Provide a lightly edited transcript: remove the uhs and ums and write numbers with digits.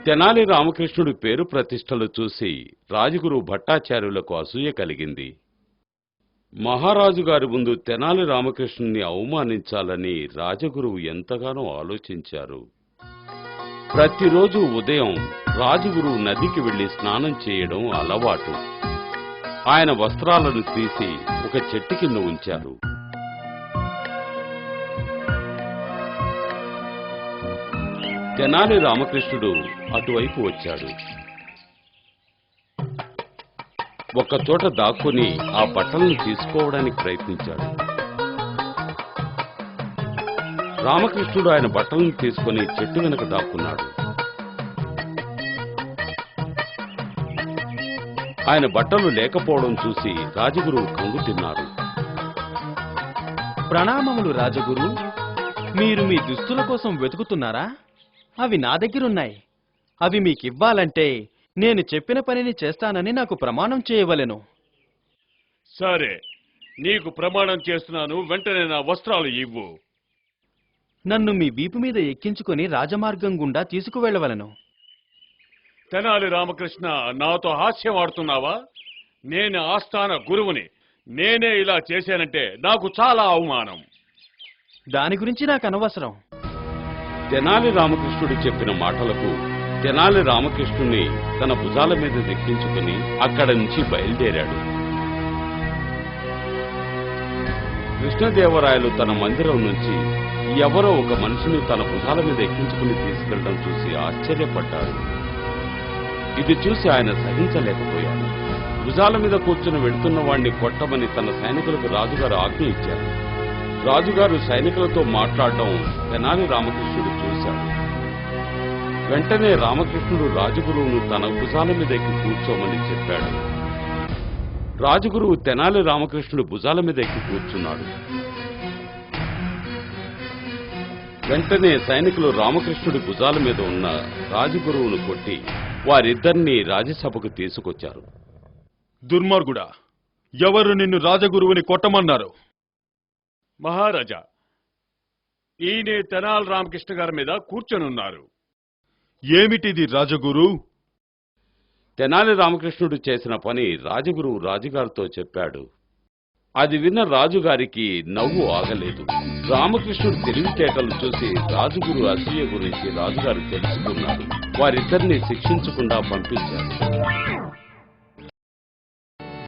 తెనాలి రామకృష్ణుడి పేరు ప్రతిష్టలు చూసి రాజగురు భట్టాచార్యులకు అసూయ కలిగింది. మహారాజు గారి ముందు తెనాలి రామకృష్ణుని అవమానించాలని రాజగురువు ఎంతగానో ఆలోచించారు. ప్రతిరోజు ఉదయం రాజగురువు నదికి వెళ్లి స్నానం చేయడం అలవాటు. ఆయన వస్త్రాలను తీసి ఒక చెట్టు కింద ఉంచారు. తెనాలి రామకృష్ణుడు అటువైపు వచ్చాడు. ఒక్కచోట దాక్కుని ఆ బట్టలను తీసుకోవడానికి ప్రయత్నించాడు. రామకృష్ణుడు ఆయన బట్టలను తీసుకుని చెట్టు వెనుక దాక్కున్నాడు. ఆయన బట్టలు లేకపోవడం చూసి రాజగురువు కంగు తిన్నారు. ప్రణామములు రాజగురు. మీరు మీ దుస్తుల కోసం వెతుకుతున్నారా? అవి నా దగ్గరున్నాయి. అవి మీకివ్వాలంటే నేను చెప్పిన పనిని చేస్తానని నాకు ప్రమాణం చేయవలెను. సరే, నీకు ప్రమాణం చేస్తున్నాను. వెంటనే నా వస్త్రాలు ఇవ్వు. నన్ను మీ వీపు మీద ఎక్కించుకొని రాజమార్గం గుండా తీసుకువెళ్లవలను. తెనాలి రామకృష్ణ, నాతో హాస్యం ఆడుతున్నావా? నేను ఆస్థాన గురువుని. నేనే ఇలా చేశానంటే నాకు చాలా అవమానం. దాని గురించి నాకు అనవసరం. తెనాలి రామకృష్ణుడు చెప్పిన మాటలకు తెనాలి రామకృష్ణుని తన భుజాల మీద ఎక్కించుకుని అక్కడి నుంచి బయలుదేరాడు. కృష్ణదేవరాయలు తన మందిరం నుంచి ఎవరో ఒక మనిషిని తన భుజాల మీద ఎక్కించుకుని తీసుకెళ్లడం చూసి ఆశ్చర్యపడ్డాడు. ఇది చూసి ఆయన సహించలేకపోయాడు. భుజాల మీద కూర్చుని వెళుతున్న వాణ్ణి కొట్టమని తన సైనికులకు రాజుగారు ఆజ్ఞ ఇచ్చారు. రాజుగారు సైనికులతో మాట్లాడడం తెనాలి రామకృష్ణుడు చూశాడు. వెంటనే రామకృష్ణుడు రాజగురువును తన భుజాల మీద ఎక్కి కూర్చోమని చెప్పాడు. రాజగురువు తెనాలి రామకృష్ణుడు భుజాల మీద ఎక్కి కూర్చున్నాడు. వెంటనే సైనికులు రామకృష్ణుడి భుజాల మీద ఉన్న రాజగురువును కొట్టి వారిద్దరినీ రాజ్యసభకు తీసుకొచ్చారు. దుర్మార్గుడా, ఎవరు నిన్ను రాజగురువుని కొట్టమన్నారు? మహారాజా, ఈయనే తెనాలి రామకృష్ణ గారి మీద కూర్చొనున్నారు. ఏమిటిది రాజగురు? తెనాలి రామకృష్ణుడు చేసిన పని రాజగురువు రాజుగారితో చెప్పాడు. అది విన్న రాజుగారికి నవ్వు ఆగలేదు. రామకృష్ణుడు తెలివితేటలు చూసి రాజుగురు అసూయ గురించి రాజుగారు తెలుసుకున్నారు. వారిద్దరిని శిక్షించకుండా పంపించారు.